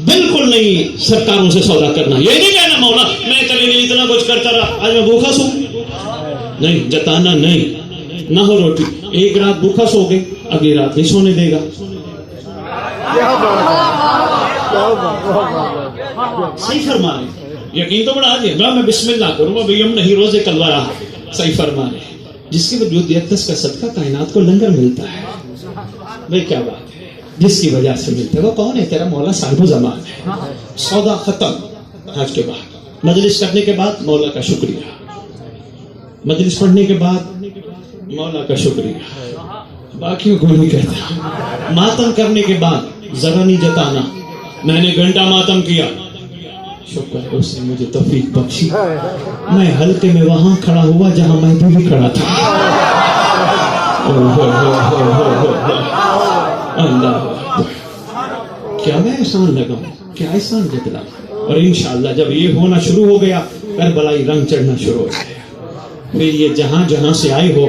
بالکل نہیں سرکاروں سے سودا کرنا. یہ نہیں کہنا مولا میں چلے نہیں اتنا کچھ کرتا رہا آج میں بھوکا سو. نہیں جتانا نہیں. نہ ہو روٹی ایک رات بھوکا سو گئے اگلی رات نہیں سونے دے گا. صحیح فرما رہے یقین تو بڑا آج ہے. میں بسم اللہ کروں بھائی ہم نہیں روزے کلوا رہا. صحیح فرما رہے جس کی وجود یکدس کا صدقہ کائنات کو لنگر ملتا ہے. بھائی کیا بات ہے جس کی وجہ سے ملتا ہے وہ کون ہے؟ تیرا مولا صاحب زمان ہے. سودا ختم. آج کے بعد مجلس کرنے کے بعد مولا کا شکریہ. مجلس پڑھنے کے بعد مولا کا شکریہ. باقیوں کو نہیں کہتا. ماتم کرنے کے بعد ذرا نہیں جتانا میں نے گھنٹہ ماتم کیا شکر ہے اس نے مجھے توفیق بخشی. میں حلقے میں وہاں کھڑا ہوا جہاں میں بھی کھڑا تھا. اللہ کیا میں احسان لگاؤں کیا احسان جتلا. اور انشاءاللہ جب یہ ہونا شروع ہو گیا کربلائی رنگ چڑھنا شروع ہو گیا. پھر یہ جہاں جہاں سے آئے ہو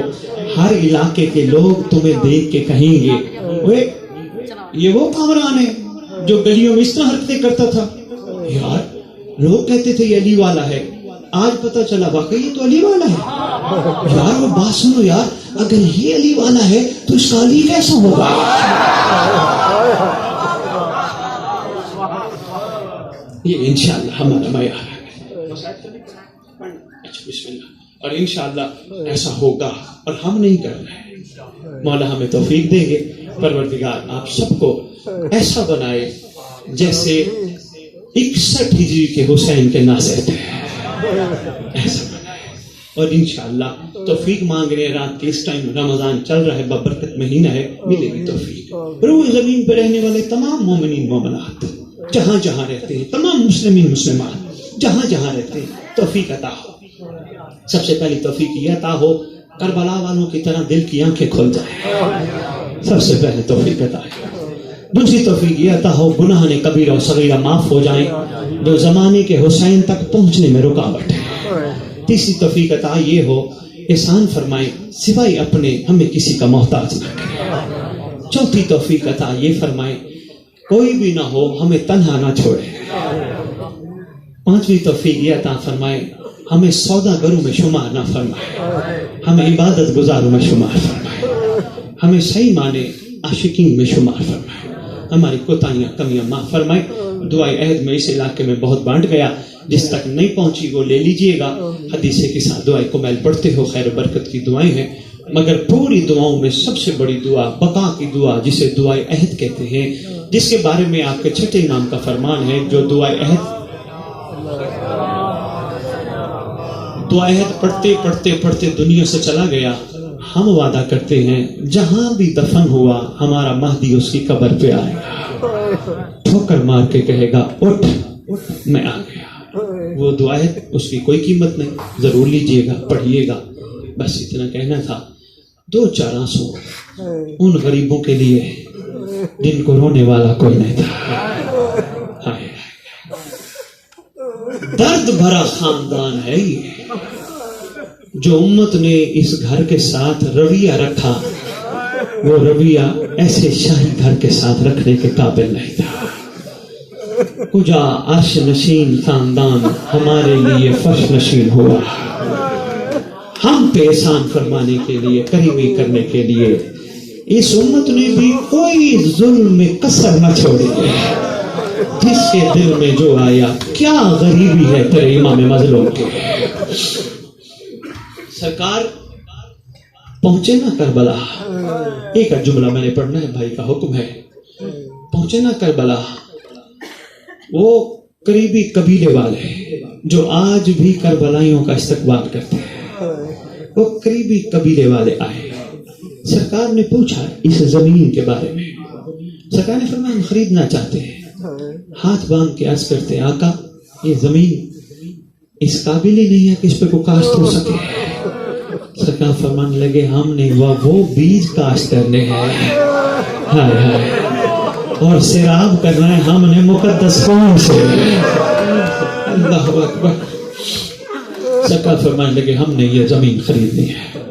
ہر علاقے کے لوگ تمہیں دیکھ کے کہیں گے یہ وہ کامران ہے جو گلیوں میں اس طرح حرکتیں کرتا تھا. یار لوگ کہتے تھے یہ علی والا ہے آج پتہ چلا واقعی یہ تو علی والا ہے. یار وہ بات سنو یار اگر یہ علی والا ہے تو اس کا علی کیسا ہوگا. یہ انشاءاللہ ہمارا معیار ہے. بسم اللہ. اور انشاءاللہ ایسا ہوگا اور ہم نہیں کر رہے. مولا ہمیں توفیق دیں گے. پروردگار آپ سب کو ایسا بنائے جیسے 61 ہجری کے حسین کے ناصر تھے ایسا بنائے. اور انشاءاللہ توفیق مانگ رہے ہیں رات کے اس ٹائم رمضان چل رہا ہے ببرکت مہینہ ہے ملے گی توفیق. روح زمین پہ رہنے والے تمام مومنین مومنات جہاں جہاں رہتے ہیں تمام مسلمین مسلمات جہاں جہاں رہتے ہیں توفیق عطا ہو. سب سے پہلی توفیق یہ عطا ہو کربلا والوں کی طرح دل کی آنکھیں کھل جائیں. سب سے پہلے توفیق عطا ہے. دوسری توفیق یہ عطا ہو گناہ کبیرہ و صغیرہ معاف ہو جائیں جو زمانے کے حسین تک پہنچنے میں رکاوٹ ہے. تیسری توفیق عطا یہ ہو احسان فرمائیں سوائے اپنے ہمیں کسی کا محتاج نہ کرے. چوتھی توفیق عطا یہ فرمائیں کوئی بھی نہ ہو ہمیں تنہا نہ چھوڑے. پانچویں توفیق یہ عطا فرمائیں ہمیں سودا گروں میں شمار نہ فرمائے. ہمیں عبادت گزاروں میں شمار فرمائے. ہمیں صحیح معنی عاشقین میں شمار فرمائے. ہماری کوتاہیاں کمیاں معاف فرمائے. دعائے عہد میں اس علاقے میں بہت بانٹ گیا جس تک نہیں پہنچی وہ لے لیجئے گا. حدیث کے ساتھ دعائے کمیل پڑھتے ہو خیر و برکت کی دعائیں ہیں مگر پوری دعاؤں میں سب سے بڑی دعا بقا کی دعا جسے دعائے عہد کہتے ہیں جس کے بارے میں آپ کے چھٹے نام کا فرمان ہے جو دعائے عہد پڑھتے پڑھتے پڑھتے دنیا سے چلا گیا. ہم وعدہ کرتے ہیں جہاں بھی دفن ہوا ہمارا مہدی اس کی قبر پہ آئے گا ٹھوکر مار کے کہے گا اٹھ میں آ گیا. وہ دعا ہے اس کی کوئی قیمت نہیں ضرور لیجئے گا پڑھیے گا. بس اتنا کہنا تھا. 2-4 آنسو ان غریبوں کے لیے جن کو رونے والا کوئی نہیں تھا. درد بھرا خاندان ہے یہ جو امت نے اس گھر کے ساتھ رویہ رکھا وہ رویہ ایسے شاہی گھر کے ساتھ رکھنے کے قابل نہیں تھا. کجا عرش نشین خاندان ہمارے لیے فرش نشین ہوا. ہم پہ احسان فرمانے کے لیے کریمی کرنے کے لیے اس امت نے بھی کوئی ظلم میں کسر نہ چھوڑی. جس کے دل میں جو آیا کیا غریبی ہے تیرے امام مظلوم کے. سرکار پہنچے نا کربلا. ایک جملہ میں نے پڑھنا ہے بھائی کا حکم ہے. پہنچے نا کربلا وہ قریبی قبیلے والے جو آج بھی کربلائیوں کا استقبال کرتے ہیں وہ قریبی قبیلے والے آئے. سرکار نے پوچھا اس زمین کے بارے میں. سرکار نے فرمایا ہم خریدنا چاہتے ہیں. ہاتھ باندھ کے عرض کرتے آقا یہ زمین اس قابل ہی نہیں ہے کہ اس پہ کوئی کاشت ہو سکے. سرکار فرمانے لگے ہم نے وہ بیج کاشت کرنے ہیں ہائے ہائے اور سیراب کرنا ہے ہم نے مقدس خون سے. اللہ اکبر. سرکار فرمانے لگے ہم نے یہ زمین خریدنی ہے.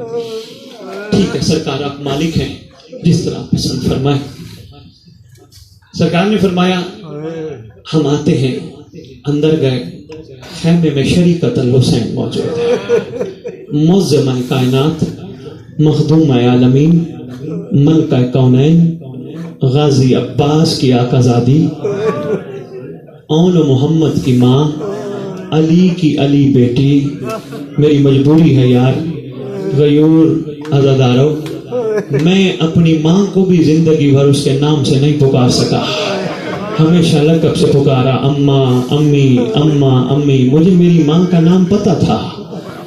ٹھیک ہے سرکار آپ مالک ہیں جس طرح پسند فرمائیں. سرکار نے فرمایا ہم آتے ہیں، اندر گئے، خیمے میں شریکت الحسین موجود ہے، معظمہ کائنات، مخدوم عالمین، ملکہ کونین، غازی عباس کی آقازادی، اون محمد کی ماں، علی کی علی بیٹی. میری مجبوری ہے یار غیور عزادارو، میں اپنی ماں کو بھی زندگی بھر اس کے نام سے نہیں پکار سکا، ہمیشہ لقب سے پکارا، اماں، امی، اماں، امی. مجھے میری ماں کا نام پتا تھا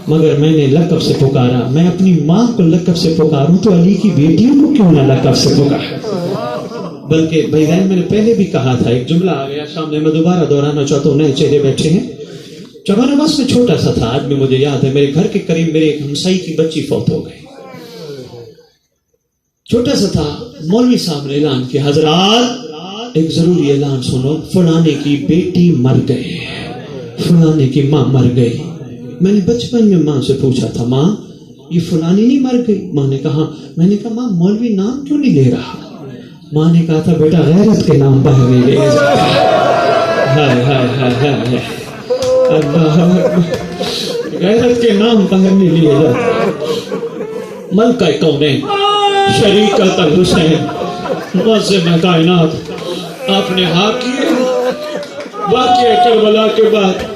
مگر میں نے لقب سے پکارا. میں اپنی ماں کو لقب سے پکاروں تو علی کی بیٹیوں کو کیوں نہ لقب سے پکارا؟ بلکہ بھائی میں نے پہلے بھی کہا تھا، ایک جملہ آ گیا سامنے، میں دوبارہ دہرانا چاہتا ہوں. نئے چہرے بیٹھے ہیں. چوبان عباس میں چھوٹا سا تھا، آج بھی مجھے یاد ہے، میرے گھر کے قریب میرے ایک ہمسائی کی بچی فوت ہو گئی. چھوٹا سا تھا، مولوی صاحب نے اعلان کیا، حضرات ایک ضروری اعلان سنو، فلانے کی بیٹی مر گئی، فلانے کی ماں مر گئی. میں نے بچپن میں ماں سے پوچھا تھا، ماں یہ فلانی نہیں مر گئی؟ ماں نے کہا. میں نے کہا ماں مولوی نام کیوں نہیں لے رہا؟ ماں نے کہا تھا بیٹا غیرت کے نام باہر نہیں لے جاتا. ہائے ہائے ہائے ہائے، غیرت کے نام باہر نہیں لیے جاتے. ملکہ کونین، شریکت الحسین، معظم کائنات، آپ نے ہاں کیے. واقعہ کربلا کے بعد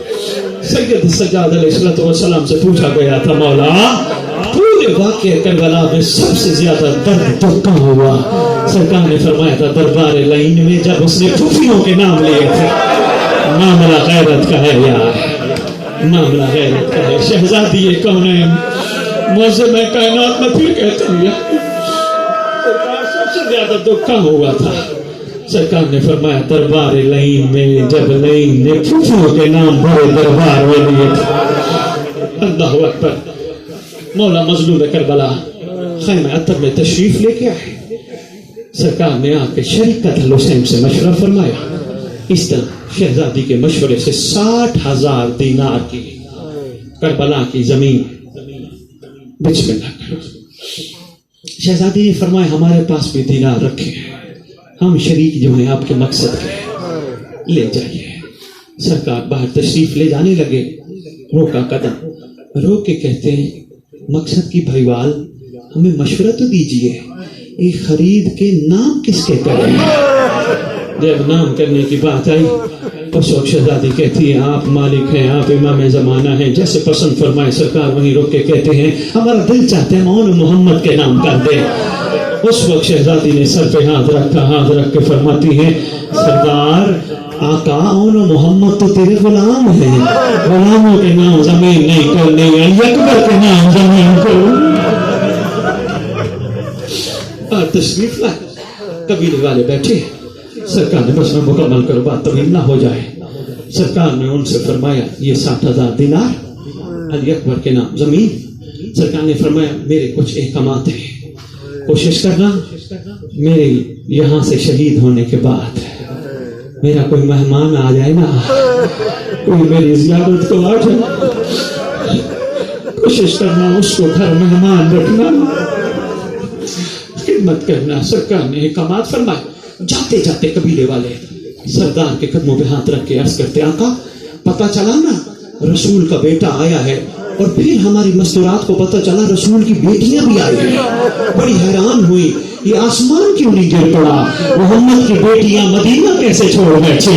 سید سجاد علیہ السلام سے پوچھا گیا تھا، مولا پورے واقعہ کربلا میں سب سے زیادہ درد تو کہاں ہوا؟ سرکار نے فرمایا تھا دربار لعین میں، جب اس نے پھوپھیوں کے نام لیے تھے. معاملہ غیرت کا ہے یار، معاملہ غیرت کا ہے. شہزادی کونین، معظم کائنات میں پھر کہتے ہیں سرکار سب سے زیادہ دکھ کہاں ہوا تھا؟ سرکار نے فرمایا دربار لعین میں، جب لعین نے پھوپھیوں کے نام بڑے دربار میں لیے تھے. اللہ اکبر. مولا مظلوم کربلا خیمہ عطر میں تشریف لے کے آئے. سرکار نے آ کے شریکت الحسین سے مشورہ فرمایا. اس طرح شہزادی کے مشورے سے 60,000 دینار کی کربلا کی زمین بسم اللہ کرو. شہزادی نے فرمایا ہمارے پاس بھی دینار رکھے ہیں، ہم شریک جو ہیں آپ کے مقصد کے، لے جائیے. سرکار باہر تشریف لے جانے لگے. روکا قدم، رو کے کہتے ہیں مقصد کی بھائیوال ہمیں مشورہ تو دیجئے، ایک خرید کے نام کس کے کریں؟ جب نام کرنے کی بات آئی اس وقت شہزادی کہتی ہے آپ مالک ہیں، آپ امام زمانہ ہیں، جیسے پسند فرمائے. سرکار وہیں روک کے کہتے ہیں ہمارا دل چاہتے ہیں مون محمد کے نام کر دیں. اس وقت شہزادی نے سر پہ ہاتھ رکھا، ہاتھ رکھ کے فرماتی ہیں سردار آقا اون محمد تو تیرے غلام ہیں، غلاموں کے نام زمین نہیں کرنے، علی اکبر کے نام زمین کرو. تشریف لائے، قبیلے والے بیٹھے. سرکار نے مسئلہ مکمل کرو، بات طویل نہ ہو جائے. سرکار نے ان سے فرمایا یہ 60,000 دینار علی اکبر کے نام زمین. سرکار نے فرمایا میرے کچھ احکامات ہیں، کوشش کرنا میرے یہاں سے شہید ہونے کے بعد میرا کوئی مہمان آ جائے نا، کوئی میری زیارت کو آ جائے، کوشش کرنا اس کو گھر مہمان رکھنا، خدمت کرنا. سرکار نے احکامات فرمائے. جاتے جاتے قبیلے والے سردار کے قدموں پہ ہاتھ رکھ کے عرض کرتے آقا پتہ چلا نا رسول کا بیٹا آیا ہے، اور پھر ہماری مستورات کو پتہ چلا رسول کی بیٹیاں بھی آئی ہیں. بڑی حیران ہوئی یہ آسمان کیوں نہیں گر پڑا، محمد کی بیٹیاں مدینہ کیسے چھوڑ بیٹھے.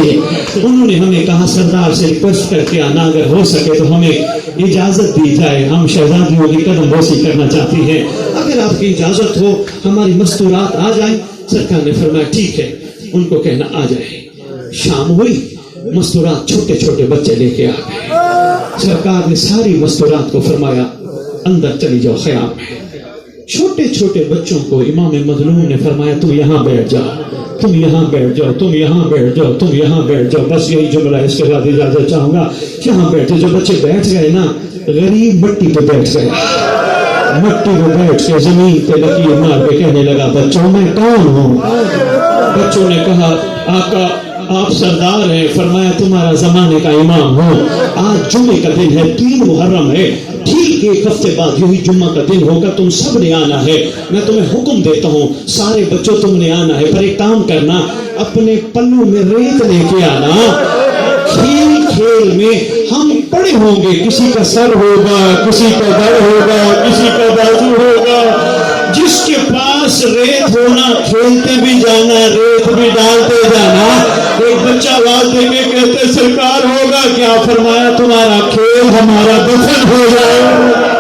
انہوں نے ہمیں کہا سردار سے ریکویسٹ کر کے آنا، اگر ہو سکے تو ہمیں اجازت دی جائے، ہم شہزادیوں کی قدم بوسی کرنا چاہتی ہیں، اگر آپ کی اجازت ہو ہماری مستورات آ جائیں. سرکار نے فرمایا ٹھیک ہے، ان کو کہنا آ جائے. شام ہوئی، مستورات چھوٹے چھوٹے بچے لے کے آ گئے. سرکار نے ساری مستورات کو فرمایا اندر چلی جاؤ خیام میں. چھوٹے چھوٹے بچوں کو امام مظلوم نے فرمایا تم یہاں بیٹھ جاؤ، تم یہاں بیٹھ جاؤ، تم یہاں بیٹھ جاؤ، تم یہاں بیٹھ جاؤ، بس یہی جملہ. اس کے بعد اجازت چاہوں گا یہاں بیٹھے. جو بچے بیٹھ گئے نا غریب مٹی پہ بیٹھ گئے، مٹی پہ بیٹھ کے زمین پہ لکیر مار کے کہنے لگا بچوں میں کون ہوں؟ بچوں نے کہا آقا آپ سردار ہیں. فرمایا تمہارا زمانے کا امام ہوں، آج جمعے کا دن ہے، 3 محرم ہے، ٹھیک 1 ہفتے بعد یہی جمعہ کا دن ہوگا، تم سب نے آنا ہے. میں تمہیں حکم دیتا ہوں سارے بچوں تم نے آنا ہے، پر ایک کام کرنا اپنے پلوں میں ریت لے کے آنا. کھیل کھیل میں ہم پڑے ہوں گے, کسی کا سر ہوگا, کسی کا در ہوگا, کسی کا بازو ہوگا. جس کے پاس ریت ہونا کھیلتے بھی جانا, ریت بھی ڈالتے جانا. ایک بچہ آواز دے کے کہتے سرکار ہوگا کیا؟ فرمایا تمہارا کھیل ہمارا دفن ہو جائے.